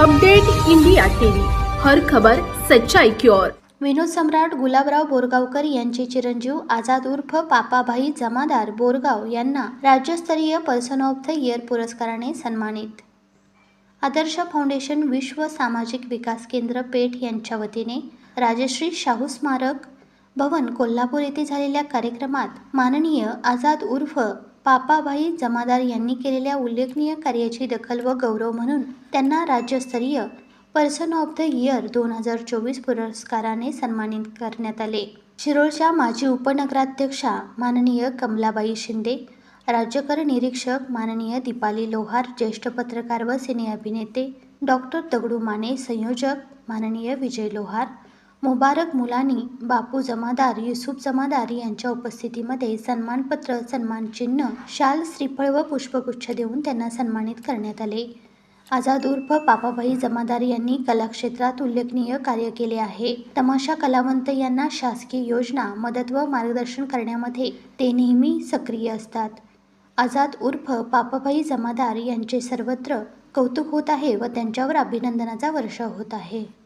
Update India TV, हर खबर सच्चाई की ओर। विनोद सम्राट गुलाबराव बोरगावकर यांचे चिरंजीव आझाद उर्फ पापाभाई जमादार बोरगाव यांना राज्यस्तरीय पर्सन ऑफ द इयर पुरस्काराने सन्मानित। आदर्श फाउंडेशन विश्व सामाजिक विकास केंद्र पेठ यांच्या वतीने राजश्री शाहू स्मारक भवन कोल्हापूर येथे झालेल्या कार्यक्रमात माननीय आझाद उर्फ पापाभाई जमादार यांनी केलेल्या उल्लेखनीय कार्याची दखल व गौरव म्हणून त्यांना राज्यस्तरीय पर्सन ऑफ द इयर 2024 पुरस्काराने सन्मानित करण्यात आले। शिरोळच्या माजी उपनगराध्यक्षा माननीय कमलाबाई शिंदे, राज्यकर निरीक्षक माननीय दीपाली लोहार, ज्येष्ठ पत्रकार व सिने अभिनेते डॉक्टर दगडू माने, संयोजक माननीय विजय लोहार, मुबारक मुलानी, बापू जमादार, युसुफ जमादार यांच्या उपस्थितीमध्ये सन्मानपत्र, सन्मानचिन्ह, शाल, श्रीफळ व पुष्पगुच्छ देऊन त्यांना सन्मानित करण्यात आले। आझाद उर्फ पापाभाई जमादार यांनी कलाक्षेत्रात उल्लेखनीय कार्य केले आहे। तमाशा कलावंत यांना शासकीय योजना, मदत व मार्गदर्शन करण्यामध्ये ते नेहमी सक्रिय असतात। आझाद उर्फ पापाभाई जमादार यांचे सर्वत्र कौतुक होत आहे व त्यांच्यावर अभिनंदनाचा वर्षाव होत आहे।